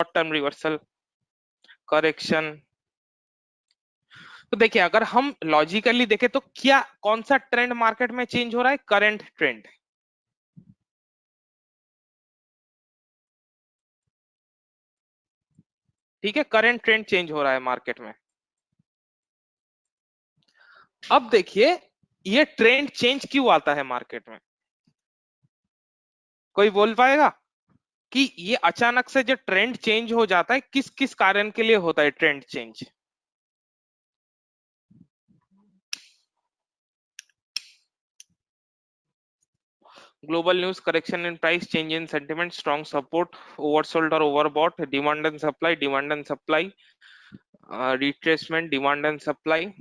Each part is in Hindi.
Short term reversal, correction. तो देखिए अगर हम लॉजिकली देखें तो क्या कौन सा ट्रेंड मार्केट में चेंज हो रहा है? Current trend. ठीक है, करंट ट्रेंड चेंज हो रहा है मार्केट में। अब देखिए ये ट्रेंड चेंज क्यों आता है मार्केट में? कोई बोल पाएगा कि ये अचानक से जो ट्रेंड चेंज हो जाता है किस किस कारण के लिए होता है trend change? Global news, correction in price, change in sentiment, strong support, oversold और overbought, demand and supply, retracement, demand and supply.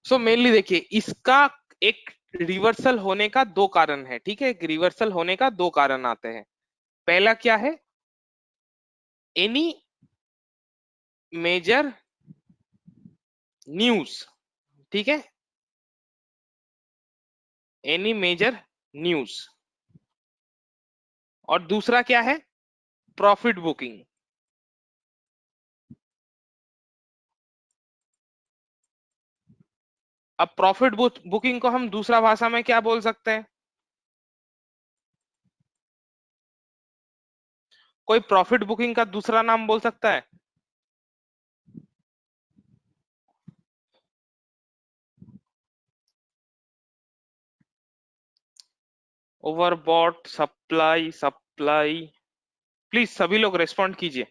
So mainly देखिए इसका एक रिवर्सल होने का दो कारण है। ठीक है, एक रिवर्सल होने का दो कारण आते हैं। पहला क्या है? Any major news. ठीक है, एनी मेजर न्यूज। और दूसरा क्या है? Profit booking. अब प्रॉफिट बुकिंग को हम दूसरा भाषा में क्या बोल सकते हैं? कोई प्रॉफिट बुकिंग का दूसरा नाम बोल सकता है? Overbought, supply, supply. प्लीज सभी लोग रेस्पॉन्ड कीजिए।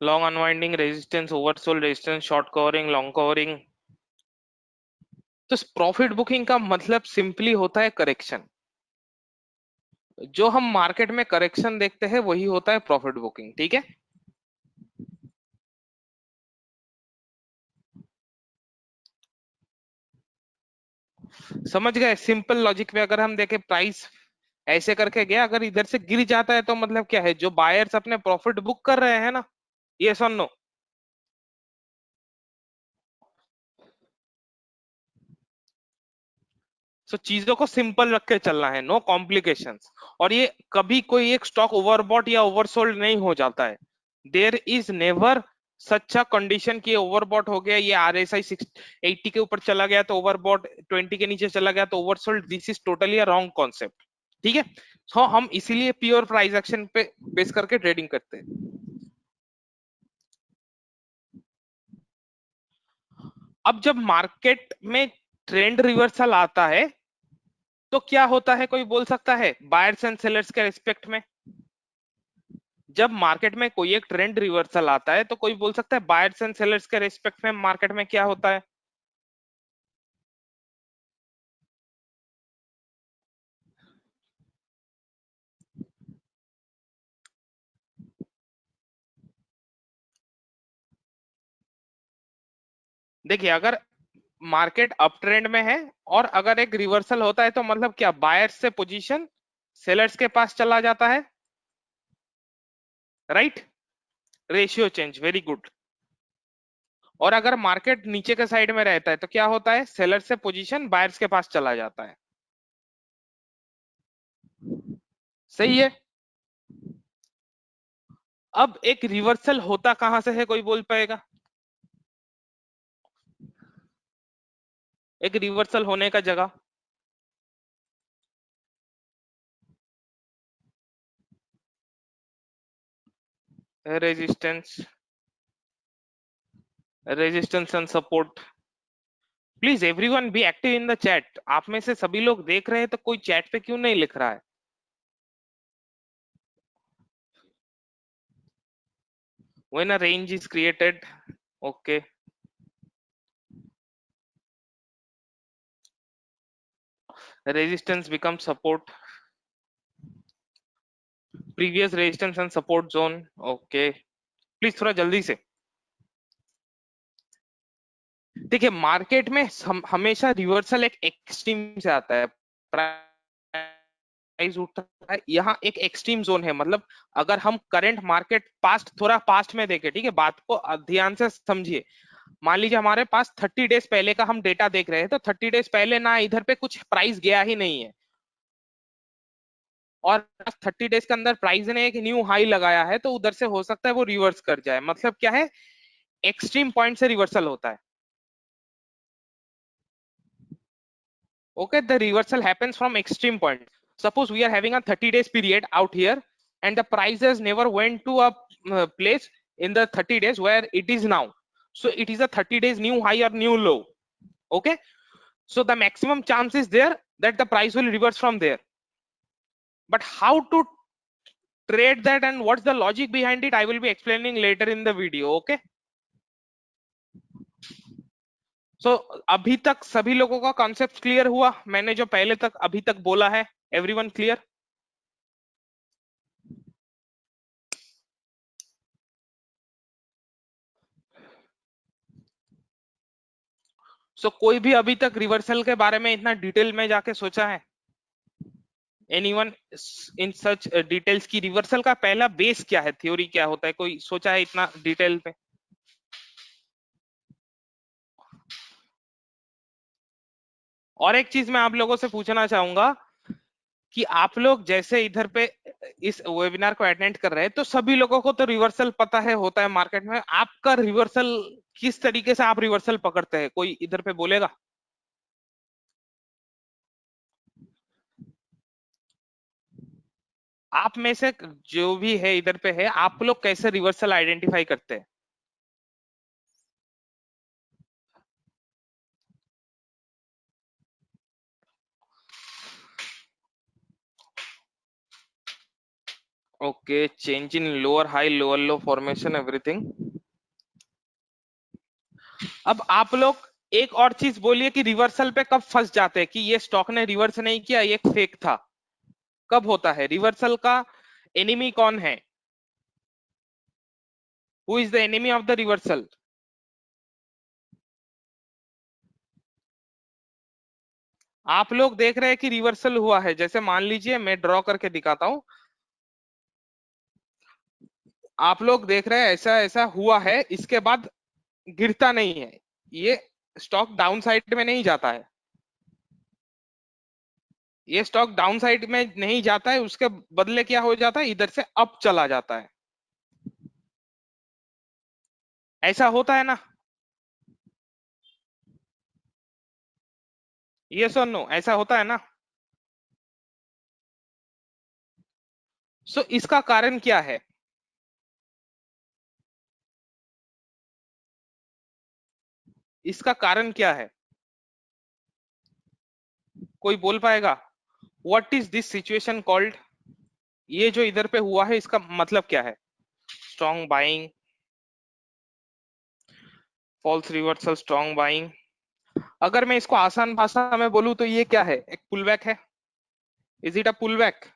Long unwinding, resistance, oversold, resistance, short covering, long covering. तो प्रॉफिट बुकिंग का मतलब सिंपली होता है करेक्शन। जो हम मार्केट में करेक्शन देखते हैं वही होता है प्रॉफिट बुकिंग। ठीक है, समझ गए? सिंपल लॉजिक में अगर हम देखें प्राइस ऐसे करके गया, अगर इधर से गिर जाता है तो मतलब क्या है? जो बायर्स अपने प्रॉफिट बुक कर रहे हैं ना, ये सुन लो। सो चीजों को सिंपल रख के चलना है, नो कॉम्प्लिकेशंस। और ये कभी कोई एक स्टॉक ओवरबॉट या ओवरसोल्ड नहीं हो जाता है। There is never such a condition कि ओवरबॉट हो गया, ये RSI 80 के ऊपर चला गया तो ओवरबॉट, 20 के नीचे चला गया तो oversold. This is totally a wrong concept. ठीक है, सो हम इसीलिए प्योर प्राइस एक्शन पे बेस करके ट्रेडिंग करते हैं। अब जब मार्केट में ट्रेंड रिवर्सल आता है तो क्या होता है? कोई बोल सकता है बायर्स एंड सेलर्स के रिस्पेक्ट में? जब मार्केट में कोई एक ट्रेंड रिवर्सल आता है तो कोई बोल सकता है बायर्स एंड सेलर्स के रिस्पेक्ट में मार्केट में क्या होता है? देखिए अगर मार्केट अप ट्रेंड में है और अगर एक रिवर्सल होता है तो मतलब क्या? बायर्स से पोजीशन सेलर्स के पास चला जाता है, right? Ratio change, very good. और अगर मार्केट नीचे के साइड में रहता है तो क्या होता है? सेलर से पोजीशन बायर्स के पास चला जाता है। सही है। अब एक रिवर्सल होता कहां से है? कोई बोल पाएगा? एक रिवर्सल होने का जगह? Resistance, resistance and support. Please everyone be active in the chat. आप में से सभी लोग देख रहे हैं तो कोई चैट पे क्यों नहीं लिख रहा है? When a range is created, okay, resistance become support, previous resistance and support zone, okay. Please थोड़ा जल्दी से। देखिए मार्केट में हमेशा रिवर्सल एक एक्सट्रीम से आता है, प्राइस उठता है, यहाँ एक एक्सट्रीम जोन है। मतलब अगर हम करंट मार्केट पास्ट, थोड़ा पास्ट में देखें, ठीक है, बात को ध्यान से समझिए। मान लीजिए हमारे पास 30 डेज पहले का हम डेटा देख रहे हैं, तो 30 डेज पहले ना इधर पे कुछ प्राइस गया ही नहीं है, और 30 डेज के अंदर प्राइस ने एक न्यू हाई लगाया है, तो उधर से हो सकता है वो रिवर्स कर जाए। मतलब क्या है, एक्सट्रीम पॉइंट से रिवर्सल होता है। Okay, the reversal happens from extreme point. Suppose we are having a 30 days period out here, and the prices never went to a place in the 30 days where it is now. So it is a 30 days new high or new low. Okay, so the maximum chance is there that the price will reverse from there. But how to trade that and what's the logic behind it, I will be explaining later in the video. Okay, so अभी तक सभी लोगों का कॉन्सेप्ट क्लियर हुआ? मैंने जो पहले तक अभी तक बोला है, एवरीवन क्लियर? कोई भी अभी तक रिवर्सल के बारे में इतना डिटेल में जाके सोचा है? एनीवन इन सच डिटेल्स की रिवर्सल का पहला बेस क्या है, थ्योरी क्या होता है, कोई सोचा है इतना डिटेल पे? और एक चीज मैं आप लोगों से पूछना चाहूंगा कि आप लोग जैसे इधर पे इस वेबिनार को अटेंड कर रहे हैं, तो सभी लोगों को तो रिवर्सल पता है, होता है मार्केट में। आपका रिवर्सल किस तरीके से आप रिवर्सल पकड़ते हैं, कोई इधर पे बोलेगा? आप में से जो भी है इधर पे है, आप लोग कैसे रिवर्सल आइडेंटिफाई करते हैं? Okay, change in lower high lower low formation everything. अब आप लोग एक और चीज बोलिए कि रिवर्सल पे कब फंस जाते हैं कि ये स्टॉक ने रिवर्स नहीं किया, ये फेक था? कब होता है रिवर्सल का? एनिमी कौन है? Who is the enemy of the reversal? आप लोग देख रहे हैं कि रिवर्सल हुआ है, जैसे मान लीजिए मैं ड्रॉ करके दिखाता हूं। आप लोग देख रहे हैं ऐसा ऐसा हुआ है, इसके बाद गिरता नहीं है, ये स्टॉक डाउन साइड में नहीं जाता है, ये स्टॉक डाउन साइड में नहीं जाता है, उसके बदले क्या हो जाता है, इधर से अप चला जाता है। ऐसा होता है ना? ये सो नो, ऐसा होता है ना? इसका कारण क्या है? इसका कारण क्या है, कोई बोल पाएगा? What is this situation called? ये जो इधर पे हुआ है, इसका मतलब क्या है? Strong buying, false reversal, strong buying. अगर मैं इसको आसान भाषा में बोलूं तो ये क्या है, एक पुल बैक है? Is it a pull back?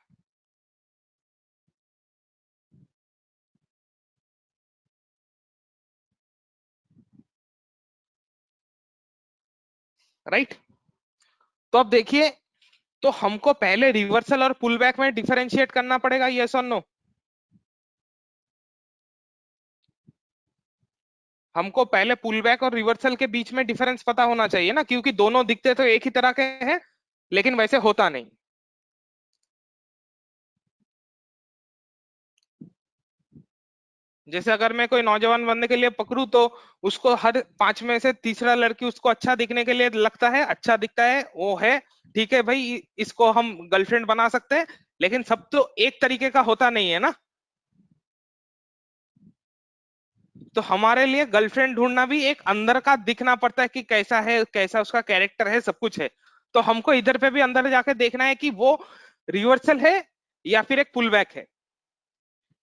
Right? तो अब देखिए, तो हमको पहले रिवर्सल और पुल बैक में डिफरेंशिएट करना पड़ेगा, यस और नो? हमको पहले पुल बैक और रिवर्सल के बीच में डिफरेंस पता होना चाहिए ना, क्योंकि दोनों दिखते तो एक ही तरह के हैं, लेकिन वैसे होता नहीं। जैसे अगर मैं कोई नौजवान बनने के लिए पकड़ू, तो उसको हर 5 में से तीसरा लड़की उसको अच्छा दिखने के लिए लगता है, अच्छा दिखता है, वो है, ठीक है भाई, इसको हम गर्लफ्रेंड बना सकते हैं। लेकिन सब तो एक तरीके का होता नहीं है ना। तो हमारे लिए गर्लफ्रेंड ढूंढना भी एक अंदर का दिखना पड़ता है कि कैसा है, कैसा उसका कैरेक्टर है, सब कुछ है। तो हमको इधर पे भी अंदर जाके देखना है कि वो रिवर्सल है या फिर एक पुल बैक है।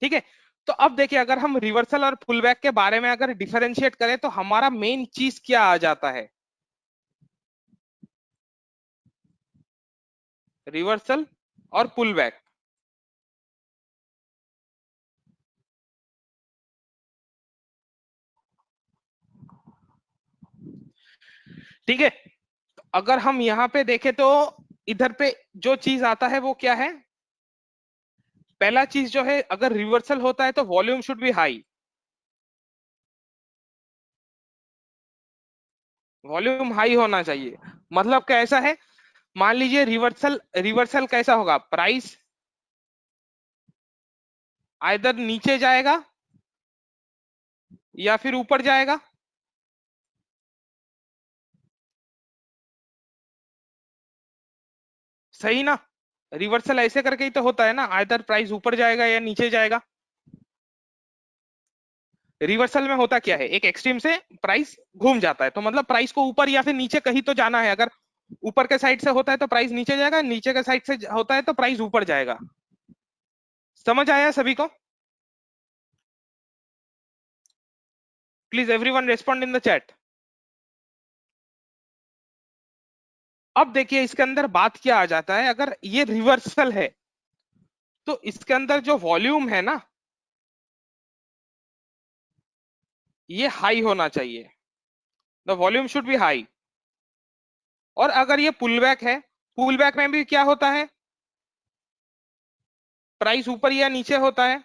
ठीक है? तो अब देखिए, अगर हम रिवर्सल और पुल बैक के बारे में अगर डिफरेंशिएट करें, तो हमारा मेन चीज क्या आ जाता है? रिवर्सल और पुल बैक। ठीक है, अगर हम यहाँ पे देखें तो इधर पे जो चीज आता है वो क्या है, पहला चीज जो है, अगर रिवर्सल होता है तो volume should be high, volume high होना चाहिए। मतलब कैसा है, मान लीजिए रिवर्सल, रिवर्सल कैसा होगा, प्राइस आइदर नीचे जाएगा या फिर ऊपर जाएगा, सही ना। रिवर्सल ऐसे करके ही तो होता है ना, आइदर प्राइस ऊपर जाएगा या नीचे जाएगा। रिवर्सल में होता क्या है, एक एक्सट्रीम से प्राइस घूम जाता है, तो मतलब प्राइस को ऊपर या फिर नीचे कहीं तो जाना है। अगर ऊपर के साइड से होता है तो प्राइस नीचे जाएगा, नीचे के साइड से होता है तो प्राइस ऊपर जाएगा। समझ आया सभी को? Please everyone respond in the chat. अब देखिए इसके अंदर बात क्या आ जाता है, अगर ये रिवर्सल है तो इसके अंदर जो वॉल्यूम है ना, ये हाई होना चाहिए, the volume should be high. और अगर ये पुल बैक है, पुल बैक में भी क्या होता है, प्राइस ऊपर या नीचे होता है,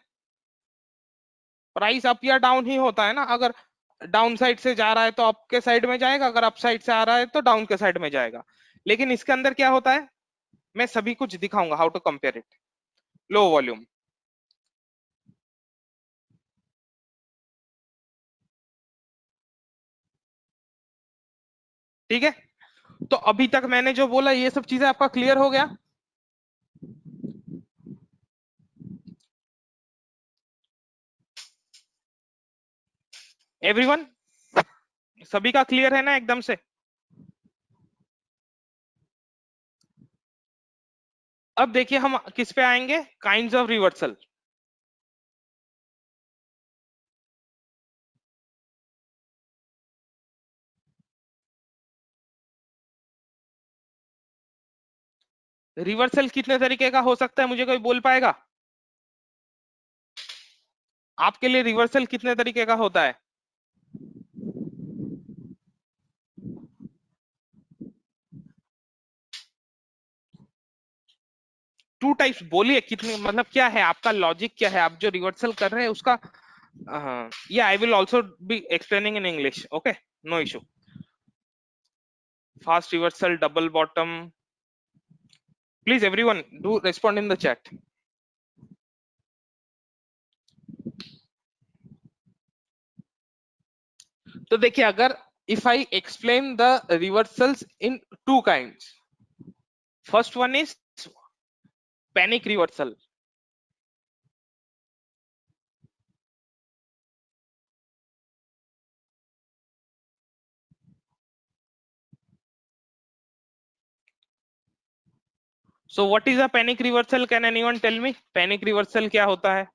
प्राइस अप या डाउन ही होता है ना। अगर डाउन साइड से जा रहा है तो अप के साइड में जाएगा, अगर अप साइड से आ रहा है तो डाउन के साइड में जाएगा। लेकिन इसके अंदर क्या होता है, मैं सभी कुछ दिखाऊंगा how to compare it. Low volume, ठीक है। तो अभी तक मैंने जो बोला ये सब चीजें आपका क्लियर हो गया? एवरीवन, सभी का क्लियर है ना एकदम से? अब देखिए हम किस पे आएंगे, काइंड्स ऑफ रिवर्सल। रिवर्सल कितने तरीके का हो सकता है, मुझे कोई बोल पाएगा? आपके लिए रिवर्सल कितने तरीके का होता है? टू टाइप्स, बोलिए कितने, मतलब क्या है आपका लॉजिक, क्या है आप जो रिवर्सल कर रहे हैं उसका। या I will also be explaining in English, okay, no issue. Fast reversal, double bottom, please everyone do respond in the chat. तो देखिए, अगर if I explain the reversals in two kinds, first one is panic reversal. So what is a panic reversal, can anyone tell me panic reversal क्या होता है?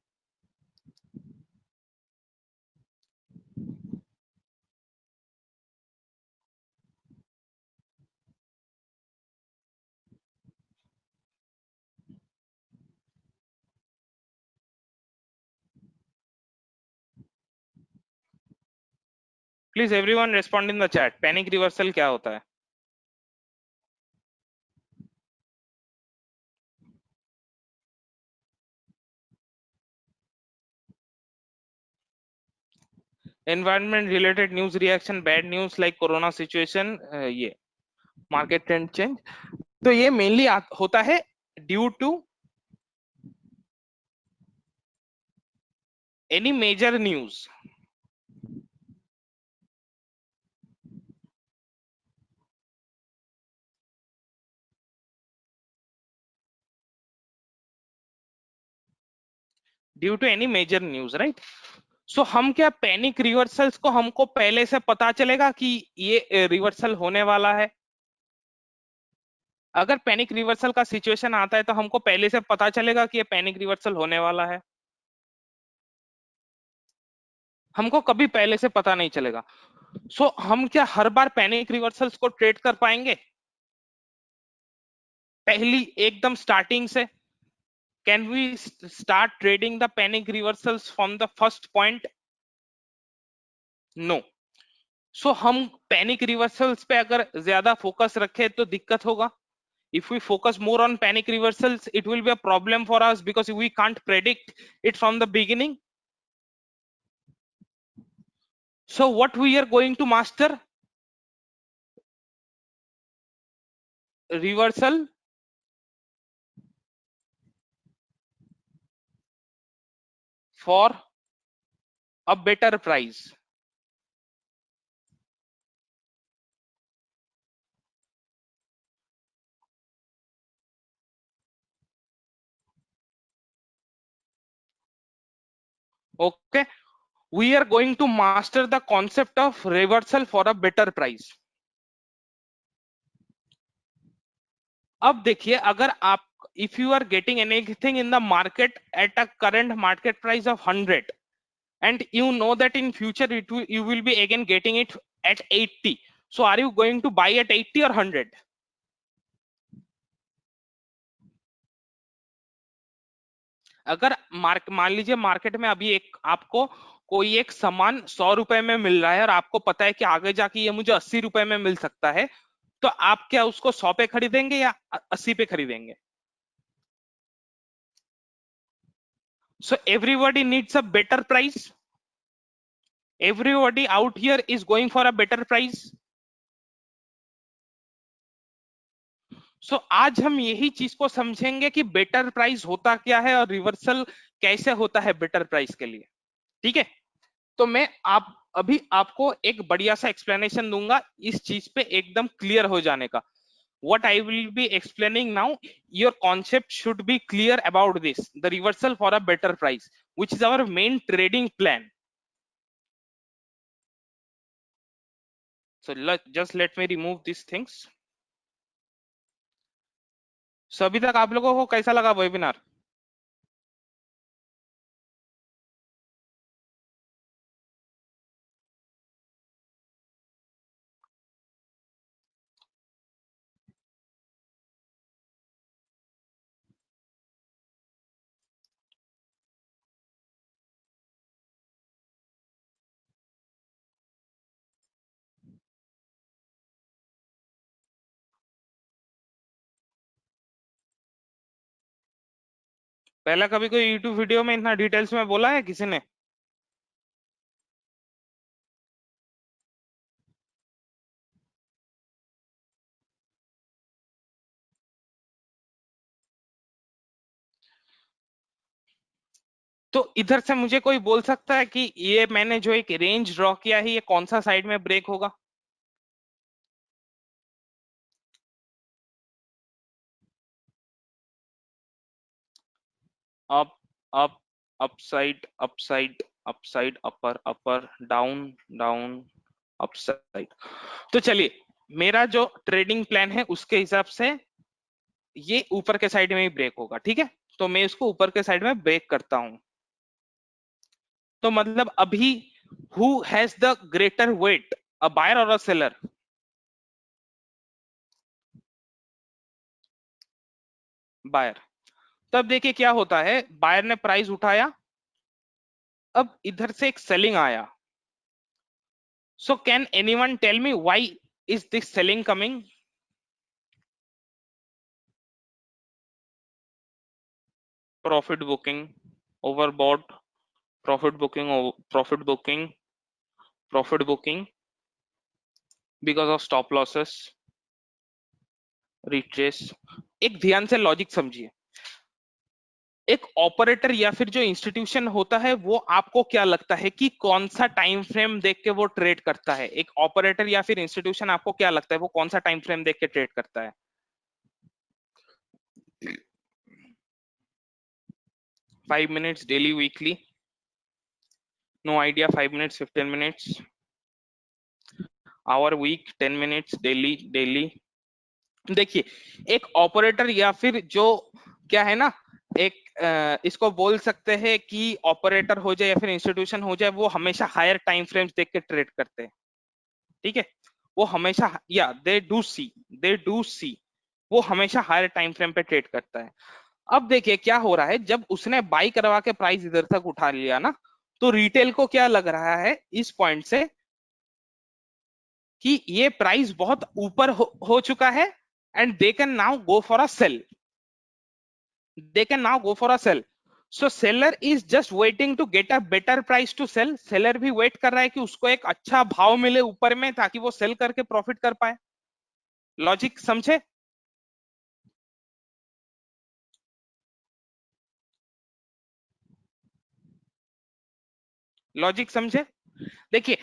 Please everyone respond in the chat, panic reversal क्या होता है? Environment related news reaction, bad news like corona situation, ये मार्केट ट्रेंड चेंज। तो ये मेनली होता है due to any major news, due to any major news, right. So हम क्या पैनिक रिवर्सल्स को हमको पहले से पता चलेगा कि ये रिवर्सल होने वाला है? अगर पैनिक रिवर्सल का सिचुएशन आता है तो हमको पहले से पता चलेगा कि ये पैनिक रिवर्सल होने वाला है? हमको कभी पहले से पता नहीं चलेगा। सो हम क्या हर बार पैनिक रिवर्सल्स को ट्रेड कर पाएंगे पहली एकदम स्टार्टिंग से? Can we start trading the panic reversals from the first point? No. So हम पैनिक रिवर्सल्स पे अगर ज्यादा फोकस रखें तो दिक्कत होगा. If we focus more on panic reversals, it will be a problem for us because we can't predict it from the beginning. So what we are going to master? Reversal for a better price. Okay, we are going to master the concept of reversal for a better price. अब देखिए, अगर आप if you are getting anything in the market at a current market price of 100 and you know that in future you will be again getting it at 80, so are you going to buy at 80 or 100? अगर मान लीजिए मार्केट में अभी एक आपको कोई एक सामान 100 रुपए में मिल रहा है और आपको पता है कि आगे जाके ये मुझे 80 रुपए में मिल सकता है, तो आप क्या उसको 100 पे खरीदेंगे या 80 पे खरीदेंगे? So everybody needs a better price. Everybody out here is going for a better price. So आज हम यही चीज को समझेंगे कि बेटर प्राइस होता क्या है और रिवर्सल कैसे होता है बेटर प्राइस के लिए. ठीक है, तो मैं आप अभी आपको एक बढ़िया सा एक्सप्लेनेशन दूंगा इस चीज पे एकदम क्लियर हो जाने का. what I will be explaining now, your concept should be clear about this, the reversal for a better price, which is our main trading plan. So just let me remove these things. So अभी तक आप लोगों को कैसा लगा वेबिनार? पहला कभी कोई यूट्यूब वीडियो में इतना डिटेल्स में बोला है किसी ने? तो इधर से मुझे कोई बोल सकता है कि ये मैंने जो एक रेंज ड्रॉ किया है ये कौन सा साइड में ब्रेक होगा? Up, up, upside, upside, upside, upper, upper, down, down, upside. तो चलिए, मेरा जो ट्रेडिंग प्लान है उसके हिसाब से ये ऊपर के साइड में ही ब्रेक होगा. ठीक है, तो मैं इसको ऊपर के साइड में ब्रेक करता हूं. तो मतलब अभी who has the greater weight, a buyer और अ सेलर? बायर. तब देखिए क्या होता है, बायर ने प्राइस उठाया, अब इधर से एक सेलिंग आया. So can anyone tell me why is this selling coming? Profit booking, overbought, profit booking, profit booking, profit booking, because of stop losses, retrace. एक ध्यान से लॉजिक समझिए. एक ऑपरेटर या फिर जो इंस्टीट्यूशन होता है वो आपको क्या लगता है कि कौन सा टाइम फ्रेम देख के वो ट्रेड करता है? एक ऑपरेटर या फिर इंस्टीट्यूशन आपको क्या लगता है वो कौन सा टाइम फ्रेम देख के ट्रेड करता है? 5 minutes, daily, weekly? No idea. 5 minutes, 15 minutes, hour, week, 10 minutes, daily, daily. देखिए, एक ऑपरेटर या फिर जो क्या है ना, एक इसको बोल सकते हैं कि ऑपरेटर हो जाए या फिर इंस्टीट्यूशन हो जाए, वो हमेशा हायर टाइम फ्रेम्स देख के ट्रेड करते हैं. ठीक है, वो हमेशा, या दे डू सी वो हमेशा हायर टाइम फ्रेम पे ट्रेड करता है. अब देखिए क्या हो रहा है, जब उसने बाई करवा के प्राइस इधर तक उठा लिया ना, तो रिटेल को क्या लग रहा है इस पॉइंट से कि ये प्राइस बहुत ऊपर हो चुका है and they can now go for a sell, they can now go for a sell. So seller is just waiting to get a better price to sell. Seller भी वेट कर रहा है कि उसको एक अच्छा भाव मिले ऊपर में ताकि वो सेल करके प्रॉफिट कर पाए. लॉजिक समझे? लॉजिक समझे? देखिए,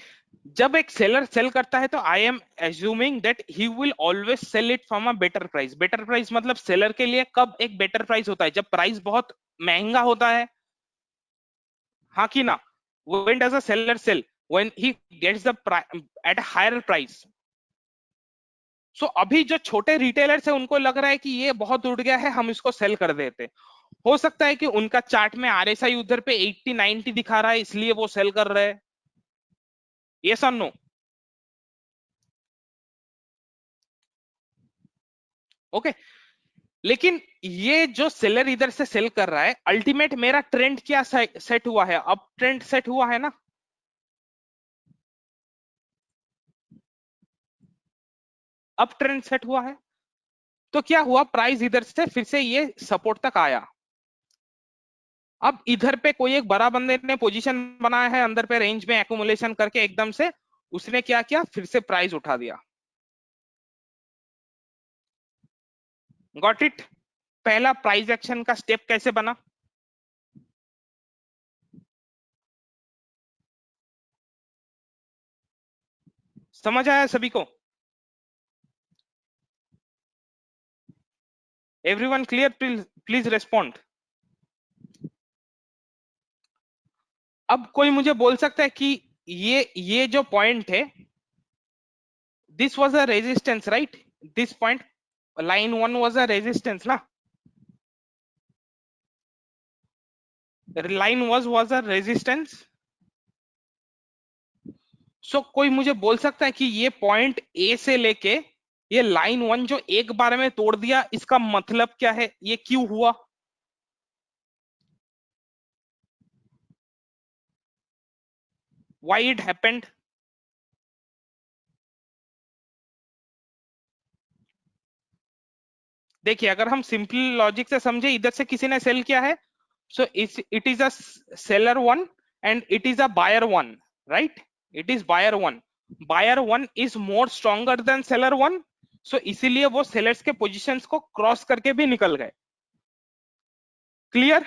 जब एक सेलर सेल करता है तो I am assuming that he will always sell it from a better price. Better price मतलब सेलर के लिए कब एक बेटर प्राइस होता है? जब प्राइस बहुत महंगा होता है, हाँ कि ना? when does a seller sell? When he gets the at a higher price. सो अभी जो छोटे रिटेलर्स है उनको लग रहा है कि ये बहुत उड़ गया है, हम इसको सेल कर देते. हो सकता है कि उनका चार्ट में आरएसआई उधर पे 80 90 दिखा रहा है इसलिए वो सेल कर रहे हैं. यस और नो? ओके. लेकिन ये जो सेलर इधर से सेल कर रहा है, अल्टीमेट मेरा ट्रेंड क्या सेट हुआ है? अप ट्रेंड सेट हुआ है ना? अप ट्रेंड सेट हुआ है. तो क्या हुआ, प्राइस इधर से फिर से ये सपोर्ट तक आया. अब इधर पे कोई एक बड़ा बंदे ने पोजीशन बनाया है अंदर पे रेंज में एक्यूमुलेशन करके, एकदम से उसने क्या किया, फिर से प्राइस उठा दिया. Got it? पहला प्राइस एक्शन का स्टेप कैसे बना? समझ आया सभी को? Everyone clear? Please please respond. अब कोई मुझे बोल सकता है कि ये जो पॉइंट है, this was a resistance right? This point line one was a resistance ना? Line was a resistance. So कोई मुझे बोल सकता है कि ये पॉइंट ए से लेके ये लाइन वन जो एक बार में तोड़ दिया, इसका मतलब क्या है? ये क्यों हुआ? Why it happened? देखिए, अगर हम सिंपल लॉजिक से समझे, इधर से किसी ने सेल किया है, so it is a seller one and it is a buyer one, right? It is buyer one. Buyer one is more stronger than seller one. So इसीलिए वो सेलर्स के पोजीशंस को क्रॉस करके भी निकल गए. क्लियर?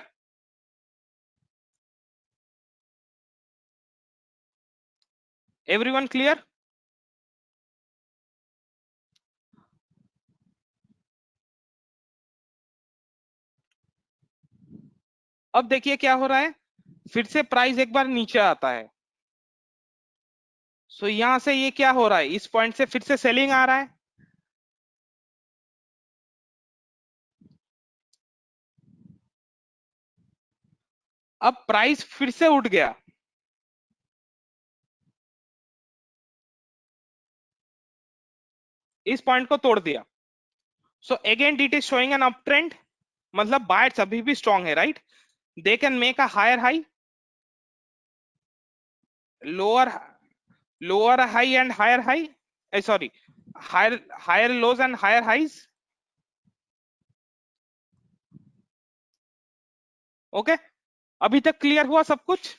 Everyone clear? अब देखिए क्या हो रहा है, फिर से प्राइस एक बार नीचे आता है. सो यहां से ये क्या हो रहा है, इस पॉइंट से फिर से सेलिंग आ रहा है. अब प्राइस फिर से उठ गया, इस पॉइंट को तोड़ दिया. So again it is showing an up trend, मतलब बायर्स अभी भी स्ट्रांग है, right? They can make a higher high, lower lower high and higher high, sorry, higher higher lows and higher highs. Okay, अभी तक क्लियर हुआ सब कुछ?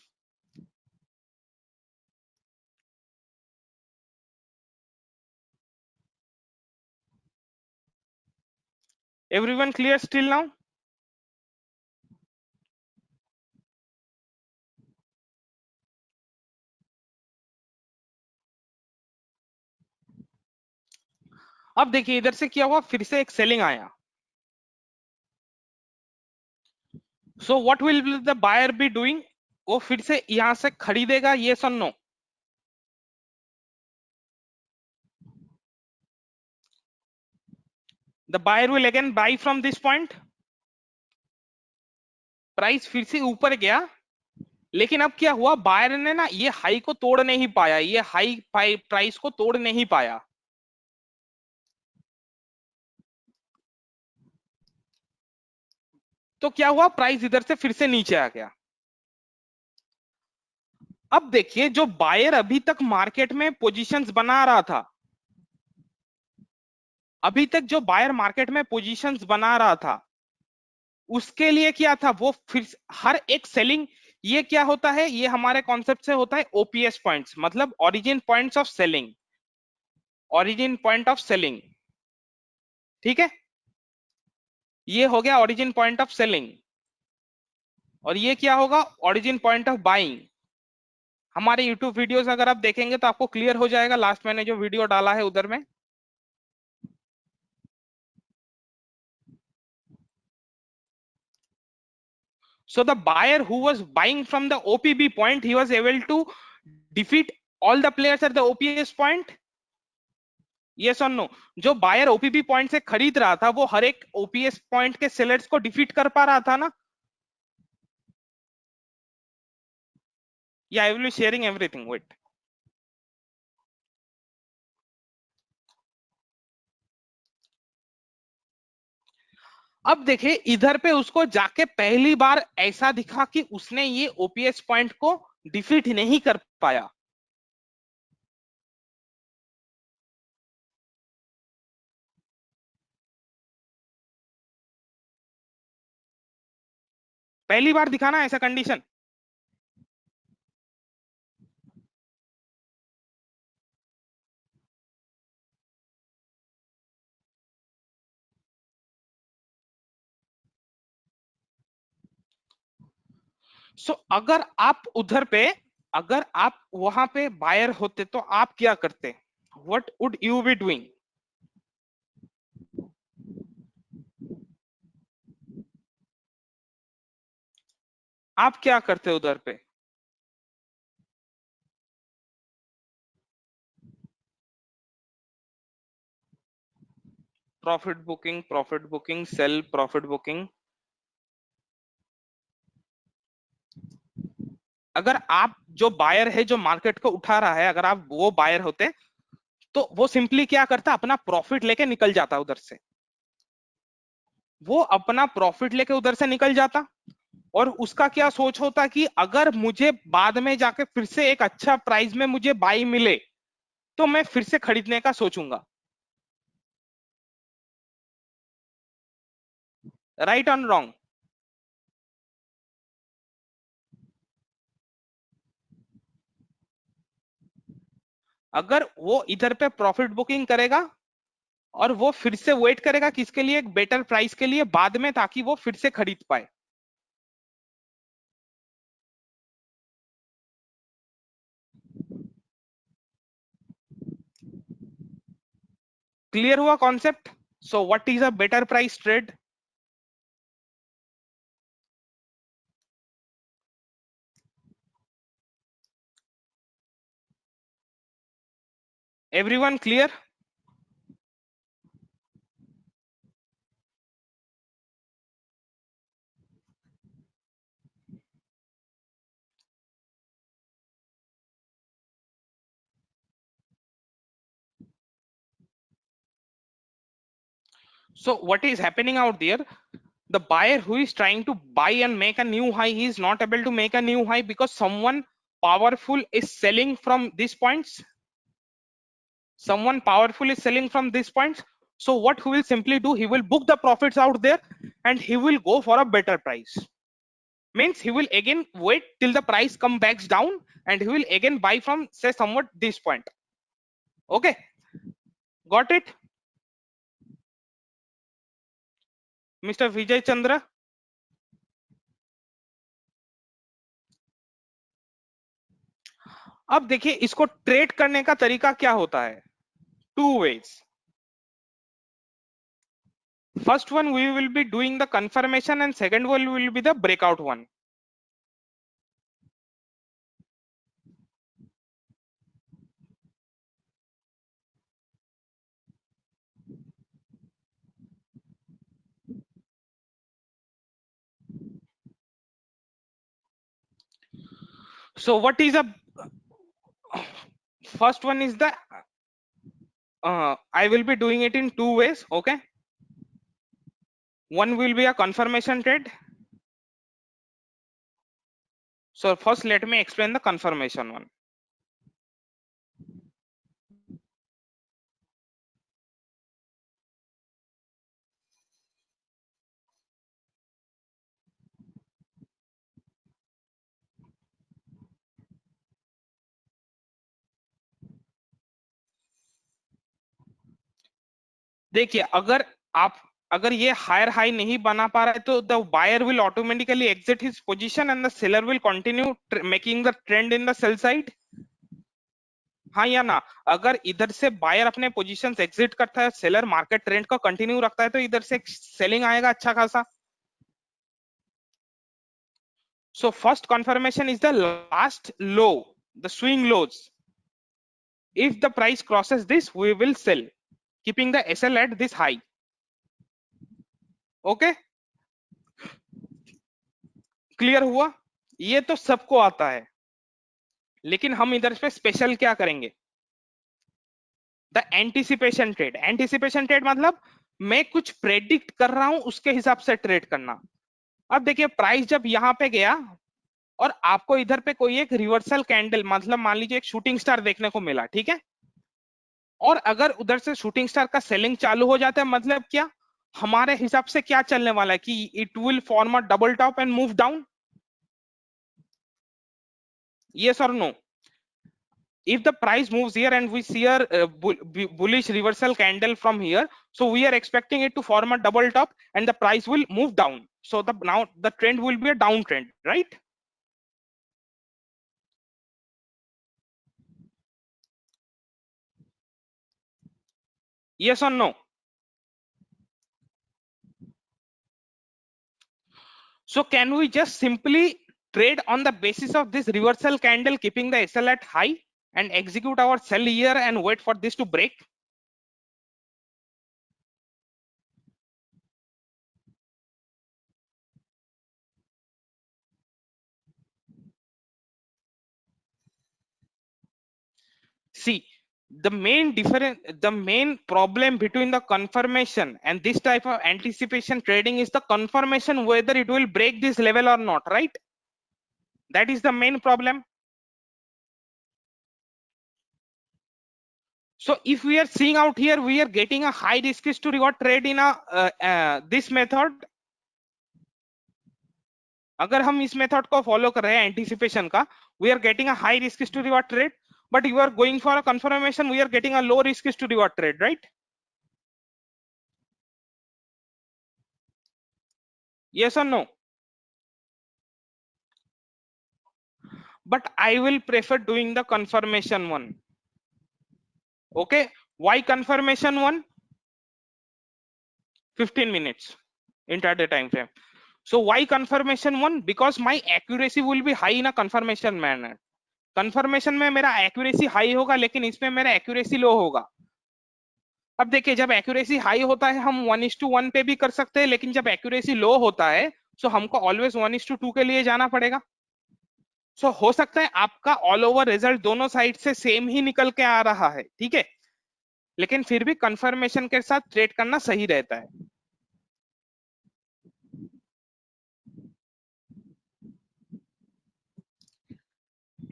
Everyone clear still now? अब देखिए इधर से क्या हुआ, फिर से एक सेलिंग आया. So what will the buyer be doing? वो फिर से यहां से खरीदेगा, ये सुन नो. The buyer will again buy from this point. Price फिर से ऊपर गया, लेकिन अब क्या हुआ, बायर ने ना ये हाई को तोड़ नहीं पाया, ये हाई प्राइस को तोड़ नहीं पाया. तो क्या हुआ, प्राइस इधर से फिर से नीचे आ गया. अब देखिए, जो बायर अभी तक मार्केट में पोजीशंस बना रहा था, अभी तक जो बायर मार्केट में पोजीशंस बना रहा था उसके लिए क्या था, वो फिर हर एक सेलिंग, ये क्या होता है, ये हमारे कॉन्सेप्ट से होता है ओपीएस पॉइंट्स, मतलब origin points of selling, origin point of selling, ठीक है, ये हो गया ओरिजिन पॉइंट ऑफ सेलिंग। और ये क्या होगा, ओरिजिन पॉइंट ऑफ बाइंग। हमारे यूट्यूब वीडियोस अगर आप देखेंगे तो आपको क्लियर हो जाएगा, लास्ट मैंने जो वीडियो डाला है उधर में। So the buyer who was buying from the OPB point, he was able to defeat all the players at the OPS point. Yes or no? जो बायर ओपीबी पॉइंट से खरीद रहा था वो हर एक ओपीएस पॉइंट के सेलर्स को डिफीट कर पा रहा था ना? या I will be sharing everything, wait. अब देखिए इधर पे उसको जाके पहली बार ऐसा दिखा कि उसने ये ओपीएस पॉइंट को डिफीट नहीं कर पाया। पहली बार दिखाना ऐसा कंडीशन। सो अगर आप उधर पे, अगर आप वहां पे बायर होते तो आप क्या करते, what would you be doing? आप क्या करते उधर पे? Profit booking, sell, profit booking. अगर आप जो बायर है जो मार्केट को उठा रहा है, अगर आप वो बायर होते तो वो सिंपली क्या करता, अपना प्रॉफिट लेके निकल जाता उधर से, वो अपना प्रॉफिट लेके उधर से निकल जाता। और उसका क्या सोच होता कि अगर मुझे बाद में जाके फिर से एक अच्छा प्राइस में मुझे बाई मिले तो मैं फिर से खरीदने का सोचूंगा। Right on wrong? अगर वो इधर पे प्रॉफिट बुकिंग करेगा और वो फिर से वेट करेगा किसके लिए, एक बेटर प्राइस के लिए बाद में, ताकि वो फिर से खरीद पाए। क्लियर हुआ concept? So what is a better price trade? Everyone clear? So what is happening out there, the buyer who is trying to buy and make a new high, he is not able to make a new high because someone powerful is selling from these points. Someone powerful is selling from these points. So what he will simply do, he will book the profits out there and he will go for a better price. Means he will again wait till the price come back down and he will again buy from say somewhat this point. Okay, got it, Mr. Vijay Chandra? अब देखिए इसको ट्रेड करने का तरीका क्या होता है, two ways. First one we will be doing the confirmation and second one will be the breakout one. So what is a first one is the I will be doing it in two ways. Okay, one will be a confirmation trade. So first let me explain the confirmation one. देखिए अगर ये हायर हाई नहीं बना पा रहा है तो the buyer will automatically exit his position and the seller will continue making the trend in the sell side, हाँ या ना? अगर इधर से बायर अपने पोजीशंस एग्जिट करता है, सेलर मार्केट ट्रेंड को कंटिन्यू रखता है, तो इधर से सेलिंग आएगा अच्छा खासा। So first confirmation is the last low, the swing lows. If the price crosses this we will sell keeping the SL at this high. Okay, clear हुआ? ये तो सबको आता है, लेकिन हम इधर पे स्पेशल क्या करेंगे, the anticipation trade. Anticipation trade मतलब मैं कुछ प्रेडिक्ट कर रहा हूं, उसके हिसाब से ट्रेड करना। अब देखिए प्राइस जब यहां पे गया और आपको इधर पे कोई एक रिवर्सल कैंडल, मतलब मान लीजिए एक शूटिंग स्टार देखने को मिला, ठीक है, और अगर उधर से शूटिंग स्टार का सेलिंग चालू हो जाता है, मतलब क्या हमारे हिसाब से क्या चलने वाला है कि it will form a double top and move down, yes और no? If the price moves here and we see a bullish reversal candle from here, so we are expecting it to form a double top and the price will move down, so the now the trend will be a downtrend, right? Yes or no? So can we just simply trade on the basis of this reversal candle, keeping the SL at high, and execute our sell here and wait for this to break? See, the main problem between the confirmation and this type of anticipation trading is the confirmation whether it will break this level or not, right? That is the main problem. So if we are seeing out here, we are getting a high risk to reward trade in a this method. अगर हम इस मेथड को फॉलो कर रहे हैं एंटिसिपेशन का, we are getting a high risk to reward trade, but you are going for a confirmation, we are getting a low risk to reward trade, right? Yes or no? But I will prefer doing the confirmation one. Okay, why confirmation one? 15 minutes intraday time frame. So why confirmation one? Because my accuracy will be high in a confirmation manner. Confirmation में मेरा एक्यूरेसी हाई होगा, लेकिन इसमें मेरा एक्यूरेसी लो होगा। अब देखिए जब एक्यूरेसी हाई होता है हम 1:1 पे भी कर सकते हैं, लेकिन जब एक्यूरेसी लो होता है तो हमको ऑलवेज 1:2 के लिए जाना पड़ेगा। सो हो सकता है आपका ऑल ओवर रिजल्ट दोनों साइड से सेम ही निकल के आ रहा है, ठीक है, लेकिन फिर भी कंफर्मेशन के साथ ट्रेड करना सही रहता है।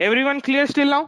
Everyone clear still now?